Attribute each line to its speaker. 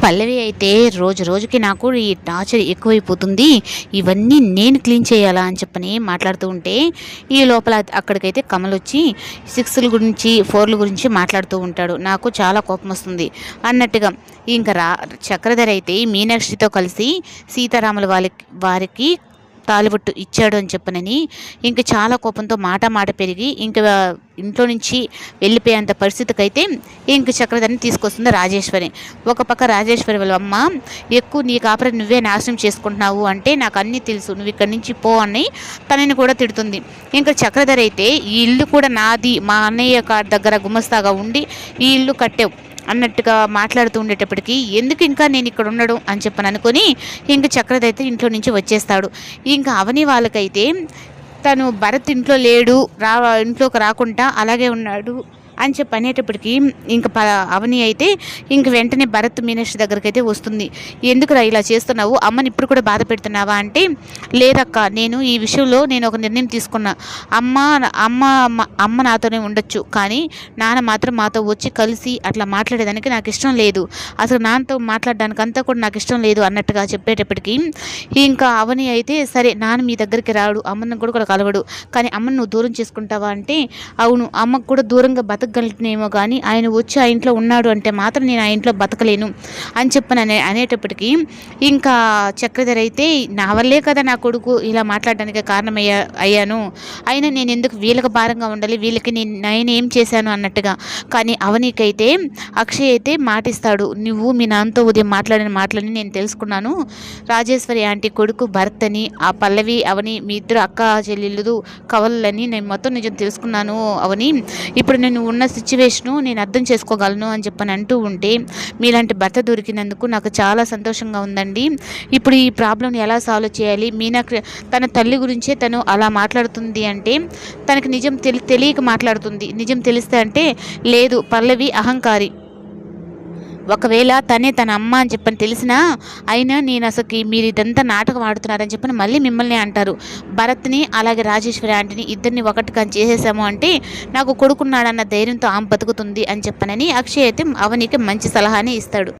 Speaker 1: పల్లవి అయితే రోజు రోజుకి నాకు ఈ టార్చర్ ఎక్కువైపోతుంది, ఇవన్నీ నేను క్లీన్ చేయాలా అని చెప్పని మాట్లాడుతూ ఉంటే ఈ లోపల అక్కడికైతే కమల్ వచ్చి 6ల గురించి 4ల గురించి మాట్లాడుతూ ఉంటాడు. నాకు చాలా కోపం వస్తుంది అన్నట్టుగా ఇంకా చక్రధర్ అయితే మీనాక్షితో కలిసి సీతారాముల వారికి తాలిబొట్టు ఇచ్చాడు అని చెప్పనని ఇంక చాలా కోపంతో మాట పెరిగి ఇంక ఇంట్లో నుంచి వెళ్ళిపోయేంత పరిస్థితికి అయితే ఇంక చక్రధర్ని తీసుకొస్తుంది రాజేశ్వరి. ఒక పక్క రాజేశ్వరి వాళ్ళ అమ్మ ఎక్కువ నీ కాపురం నువ్వే నాశనం చేసుకుంటున్నావు అంటే నాకు అన్నీ తెలుసు, నువ్వు ఇక్కడి నుంచి పో అని తనని కూడా తిడుతుంది. ఇంకా చక్రధర్ అయితే ఈ ఇల్లు కూడా నాది, మా అన్నయ్య దగ్గర గుమస్తాగా ఉండి ఈ ఇల్లు కట్టావు అన్నట్టుగా మాట్లాడుతూ ఉండేటప్పటికీ ఎందుకు ఇంకా నేను ఇక్కడ ఉండడం అని చెప్పని అనుకొని ఇంక చక్రధర్ అయితే ఇంట్లో నుంచి వచ్చేస్తాడు. ఇంకా అవని వాళ్ళకైతే తను భరత్ ఇంట్లో లేడు, ఇంట్లోకి రాకుండా అలాగే ఉన్నాడు అని చెప్పి అనేటప్పటికీ ఇంక అవని అయితే ఇంక వెంటనే భరత్ మీనాక్షి దగ్గరికి అయితే వస్తుంది. ఎందుకురా ఇలా చేస్తున్నావు, అమ్మని ఇప్పుడు కూడా బాధ పెడుతున్నావా అంటే లేదక్క, నేను ఈ విషయంలో నేను ఒక నిర్ణయం తీసుకున్నా. అమ్మ నాతోనే ఉండొచ్చు, కానీ నాన్న మాత్రం మాతో వచ్చి కలిసి అట్లా మాట్లాడేదానికి నాకు ఇష్టం లేదు, అసలు నాన్నతో మాట్లాడడానికి అంతా కూడా నాకు ఇష్టం లేదు అన్నట్టుగా చెప్పేటప్పటికీ ఇంకా అవని అయితే సరే నాన్న మీ దగ్గరికి రాడు, అమ్మని కూడా కలవడు, కానీ అమ్మని నువ్వు దూరం చేసుకుంటావా అంటే అవును, అమ్మకు కూడా దూరంగా బతకగలుగుతున్నామో కానీ ఆయన వచ్చి ఆ ఇంట్లో ఉన్నాడు అంటే మాత్రం నేను ఆ ఇంట్లో బతకలేను అని చెప్పని అనేటప్పటికీ ఇంకా చక్రధర్ అయితే నా వల్లే కదా నా కొడుకు ఇలా మాట్లాడడానికి అయ్యాను, అయినా నేను ఎందుకు వీళ్ళకి భారంగా ఉండాలి, వీళ్ళకి నేను ఏం చేశాను అన్నట్టుగా. కానీ అవనీకైతే అక్షయ్ అయితే మాటిస్తాడు, నువ్వు మీ నాన్నతో ఉదయం మాట్లాడిన మాటలని నేను తెలుసుకున్నాను, రాజేశ్వరి ఆంటీ కొడుకు భరత్ అని, ఆ పల్లవి అవని మీ ఇద్దరు అక్క చెల్లెళ్ళు కవలని నేను మొత్తం నిజం తెలుసుకున్నాను అవని, ఇప్పుడు నేను ఉన్న సిచ్యువేషను నేను అర్థం చేసుకోగలను అని చెప్పని అంటూ ఉంటే మీలాంటి భర్త దొరికినందుకు నాకు చాలా సంతోషంగా ఉందండి. ఇప్పుడు ఈ ప్రాబ్లంని ఎలా సాల్వ్ చేయాలి, మీనాక్షి తన తల్లి గురించే తను అలా మాట్లాడుతుంది అంటే తనకి నిజం తెలియక మాట్లాడుతుంది, నిజం తెలిస్తే అంటే లేదు పల్లవి అహంకారి, ఒకవేళ తనే తన అమ్మ అని చెప్పని తెలిసినా అయినా నేను అసలుకి మీరు ఇదంతా నాటకం ఆడుతున్నారని చెప్పని మళ్ళీ మిమ్మల్ని అంటారు. భరత్ని అలాగే రాజేశ్వరి ఆంటీని ఇద్దరిని ఒకటిగా చేసేసాము అంటే నాకు కొడుకున్నాడన్న ధైర్యంతో ఆమె బతుకుతుంది అని చెప్పనని అక్షయ్ అయితే అవనికి మంచి సలహాని ఇస్తాడు.